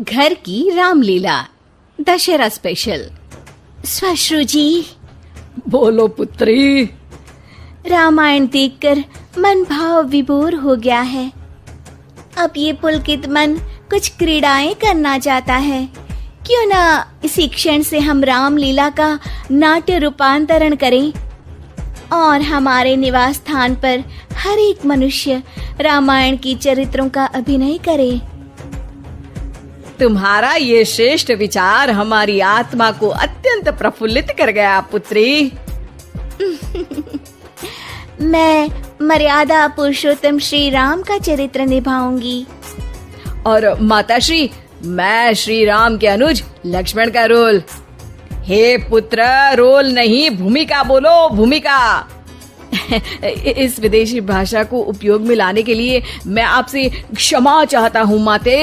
घर की रामलीला दशहरा स्पेशल। श्वश्रु जी, बोलो पुत्री। रामायण देखकर मन भाव विभोर हो गया है। अब ये पुलकित मन कुछ क्रीड़ाएं करना चाहता है। क्यों ना इसी क्षण से हम रामलीला का नाट्य रूपांतरण करें और हमारे निवास स्थान पर हर एक मनुष्य रामायण की चरित्रों का अभिनय करे। तुम्हारा ये श्रेष्ठ विचार हमारी आत्मा को अत्यंत प्रफुल्लित कर गया पुत्री। मैं मर्यादा पुरुषोत्तम श्री राम का चरित्र निभाऊंगी। और माताश्री, मैं श्री राम के अनुज लक्ष्मण का रोल। हे पुत्र, रोल नहीं भूमिका बोलो, भूमिका। इस विदेशी भाषा को उपयोग में लाने के लिए मैं आपसे क्षमा चाहता हूँ माते।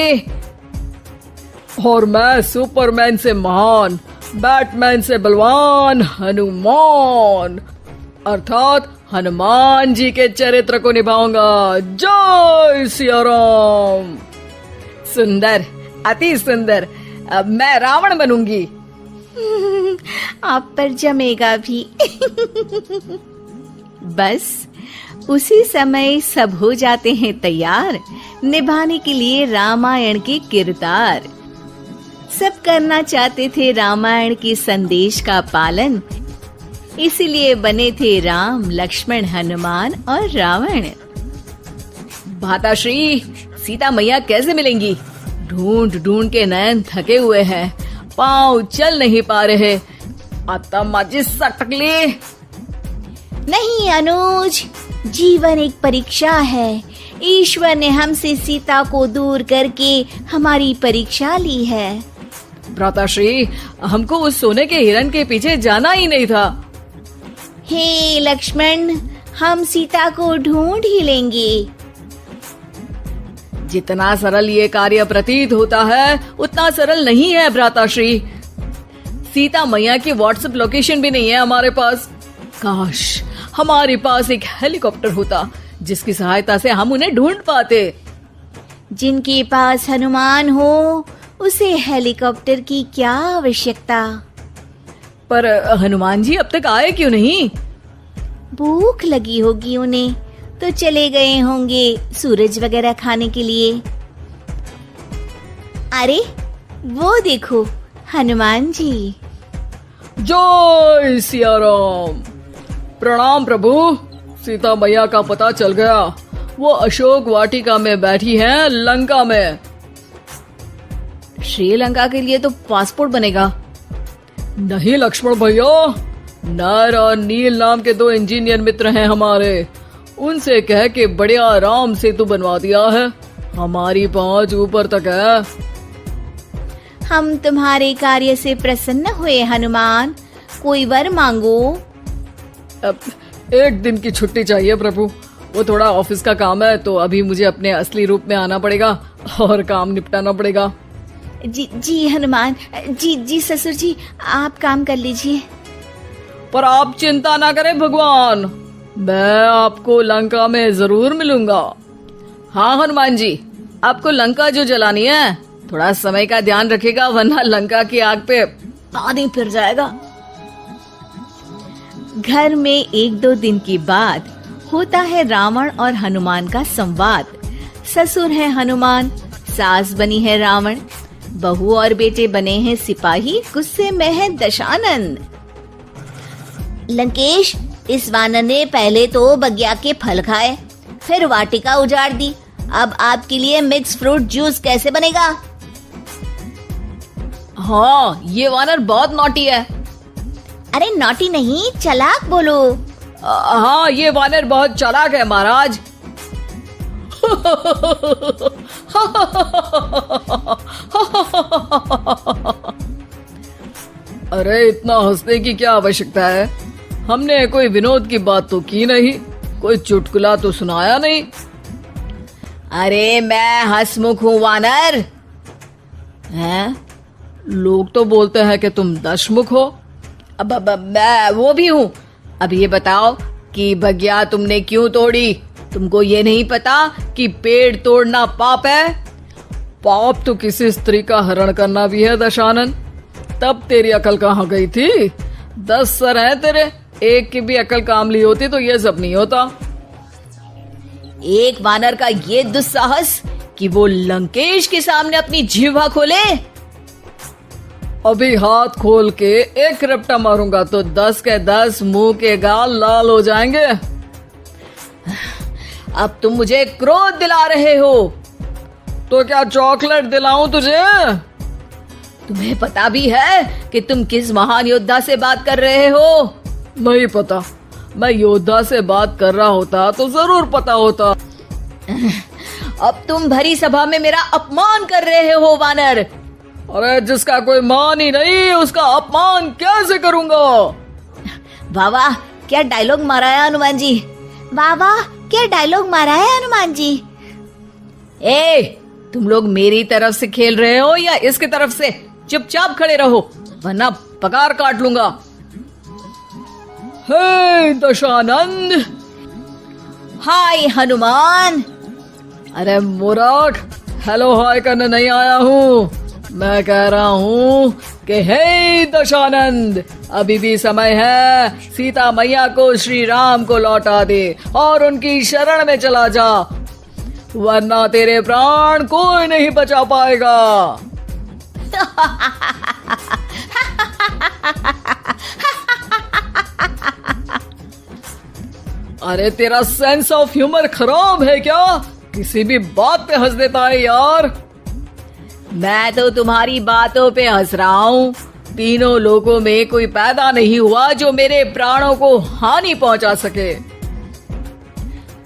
और मैं सुपरमैन से महान, बैटमैन से बलवान हनुमान अर्थात हनुमान जी के चरित्र को निभाऊंगा। जय सिया राम। सुंदर, अति सुंदर। अब मैं रावण बनूंगी। आप पर जमेगा भी। बस उसी समय सब हो जाते हैं तैयार निभाने के लिए रामायण के किरदार। सब करना चाहते थे रामायण के संदेश का पालन, इसीलिए बने थे राम, लक्ष्मण, हनुमान और रावण। माताश्री, सीता मैया कैसे मिलेंगी? ढूंढ ढूंढ के नयन थके हुए हैं, पाँव चल नहीं पा रहे। आता माजी सटकली। नहीं अनुज, जीवन एक परीक्षा है। ईश्वर ने हमसे सीता को दूर करके हमारी परीक्षा ली है। भ्राताश्री, हमको उस सोने के हिरण के पीछे जाना ही नहीं था। हे लक्ष्मण, हम सीता को ढूंढ ही लेंगे। जितना सरल ये कार्य प्रतीत होता है उतना सरल नहीं है भ्राताश्री। सीता मैया की व्हाट्सएप लोकेशन भी नहीं है हमारे पास। काश हमारे पास एक हेलीकॉप्टर होता जिसकी सहायता से हम उन्हें ढूंढ पाते। जिनके पास हनुमान हो उसे हेलीकॉप्टर की क्या आवश्यकता। पर हनुमान जी अब तक आए क्यों नहीं? भूख लगी होगी उन्हें, तो चले गए होंगे सूरज वगैरह खाने के लिए। अरे वो देखो हनुमान जी। जय सिया राम। प्रणाम प्रभु। सीता मैया का पता चल गया, वो अशोक वाटिका में बैठी हैं लंका में। श्रीलंका के लिए तो पासपोर्ट बनेगा। नहीं लक्ष्मण भैया, नर और नील नाम के 2 इंजीनियर मित्र हैं हमारे। उनसे कह के बढ़िया राम सेतु बनवा दिया है। हमारी पहुंच ऊपर तक है। हम तुम्हारे कार्य से प्रसन्न हुए हनुमान, कोई वर मांगो। अब 1 दिन की छुट्टी चाहिए प्रभु। वो थोड़ा ऑफिस का काम है, तो अभी मुझे अपने असली रूप में आना पड़ेगा और काम निपटाना पड़ेगा। जी हनुमान जी ससुर जी, आप काम कर लीजिए। पर आप चिंता ना करें भगवान, मैं आपको लंका में जरूर मिलूंगा। हाँ हनुमान जी, आपको लंका जो जलानी है थोड़ा समय का ध्यान रखिएगा, वरना लंका की आग पे पानी फिर जाएगा। घर में 1-2 दिन के बाद होता है रावण और हनुमान का संवाद। ससुर है हनुमान, सास बनी है रावण, बहू और बेटे बने हैं सिपाही, गुस्से में है दशानंद। लंकेश, इस वानर ने पहले तो बगिया के फल खाए, फिर वाटिका उजाड़ दी। अब आपके लिए मिक्स फ्रूट जूस कैसे बनेगा? हाँ, ये वानर बहुत नॉटी है। अरे नॉटी नहीं, चालाक बोलो। हाँ, ये वानर बहुत चालाक है महाराज। अरे इतना हंसने की क्या आवश्यकता है? हमने कोई विनोद की बात तो की नहीं, कोई चुटकुला तो सुनाया नहीं। अरे मैं हंसमुख हूँ वानर। हैं? लोग तो बोलते हैं कि तुम दशमुख हो। अब मैं वो भी हूँ। अब ये बताओ कि बगिया तुमने क्यों तोड़ी? तुमको ये नहीं पता कि पेड़ तोड़ना पाप है? पाप तो किसी स्त्री का हरण करना भी है दशानन। तब तेरी अकल कहाँ गई थी? 10 सर हैं तेरे, एक की भी अकल काम ली होती तो ये सब नहीं होता। एक वानर का ये दुस्साहस कि वो लंकेश के सामने अपनी जिह्वा खोले। अभी हाथ खोल के एक रपटा मारूंगा तो 10 के 10 मुंह के गाल लाल हो जाएंगे। अब तुम मुझे क्रोध दिला रहे हो। तो क्या चॉकलेट दिलाऊं तुझे? तुम्हें पता भी है कि तुम किस महान योद्धा से बात कर रहे हो? नहीं पता। मैं योद्धा से बात कर रहा होता तो जरूर पता होता। अब तुम भरी सभा में मेरा अपमान कर रहे हो वानर। अरे जिसका कोई मान ही नहीं उसका अपमान कैसे करूंगा? वाह वाह, क्या डायलॉग मारा है हनुमान जी। वाह वाह, क्या डायलॉग मारा है हनुमान जी। ए, तुम लोग मेरी तरफ से खेल रहे हो या इसकी तरफ से? चुपचाप खड़े रहो वरना पगार काट लूंगा। हे दशानंद। हाय हनुमान। अरे मूर्ख, हेलो हाय करने नहीं आया हूँ। मैं कह रहा हूँ कि हे दशानंद, अभी भी समय है। सीता मैया को श्री राम को लौटा दे और उनकी शरण में चला जा, वरना तेरे प्राण कोई नहीं बचा पाएगा। अरे तेरा सेंस ऑफ ह्यूमर खराब है क्या? किसी भी बात पे हंस देता है यार। मैं तो तुम्हारी बातों पे हंस रहा हूँ। तीनों लोगों में कोई पैदा नहीं हुआ जो मेरे प्राणों को हानि पहुंचा सके।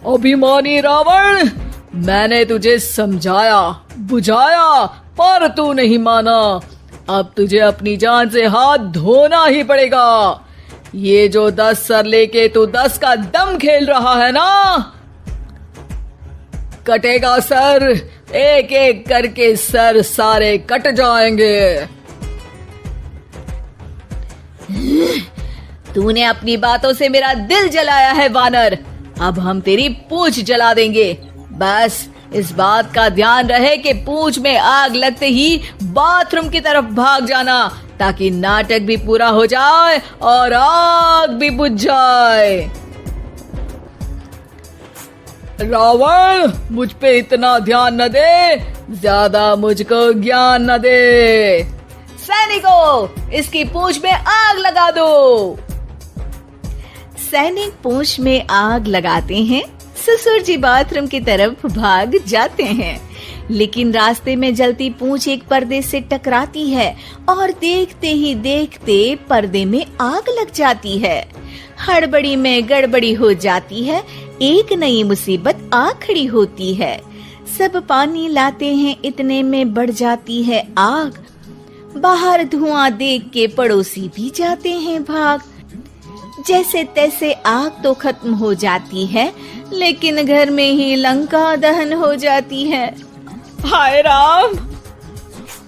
अभिमानी रावण, मैंने तुझे समझाया बुझाया पर तू नहीं माना। अब तुझे अपनी जान से हाथ धोना ही पड़ेगा। ये जो 10 सर लेके तू 10 का दम खेल रहा है ना, कटेगा सर। एक एक करके सर सारे कट जाएंगे। तूने अपनी बातों से मेरा दिल जलाया है वानर। अब हम तेरी पूंछ जला देंगे। बस इस बात का ध्यान रहे कि पूंछ में आग लगते ही बाथरूम की तरफ भाग जाना, ताकि नाटक भी पूरा हो जाए और आग भी बुझ जाए। रावण, मुझ पे इतना ध्यान न दे, ज्यादा मुझको ज्ञान न दे। सैनिकों, इसकी पूंछ में आग लगा दो। सैनिक पूंछ में आग लगाते हैं। ससुर जी बाथरूम की तरफ भाग जाते हैं, लेकिन रास्ते में जलती पूंछ एक पर्दे से टकराती है और देखते ही देखते पर्दे में आग लग जाती है। हड़बड़ी में गड़बड़ी हो जाती है। एक नई मुसीबत आ खड़ी होती है। सब पानी लाते हैं, इतने में बढ़ जाती है आग। बाहर धुआं देख के पड़ोसी भी जाते हैं भाग। जैसे तैसे आग तो खत्म हो जाती है, लेकिन घर में ही लंका दहन हो जाती है। हाय राम।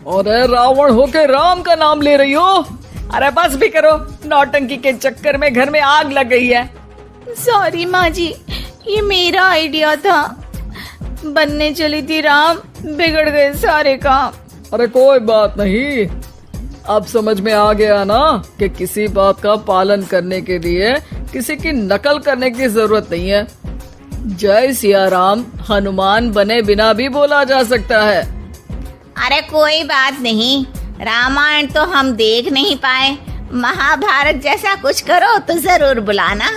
अरे रावण होके राम का नाम ले रही हो? अरे बस भी करो, नौटंकी के चक्कर में घर में आग लग गई है। सॉरी माँ जी, ये मेरा आइडिया था। बनने चली थी राम, बिगड़ गए सारे काम। अरे कोई बात नहीं, अब समझ में आ गया ना कि किसी बात का पालन करने के लिए किसी की नकल करने की जरूरत नहीं है। जय सिया राम हनुमान बने बिना भी बोला जा सकता है। अरे कोई बात नहीं, रामायण तो हम देख नहीं पाए। महाभारत जैसा कुछ करो तो जरूर बुलाना।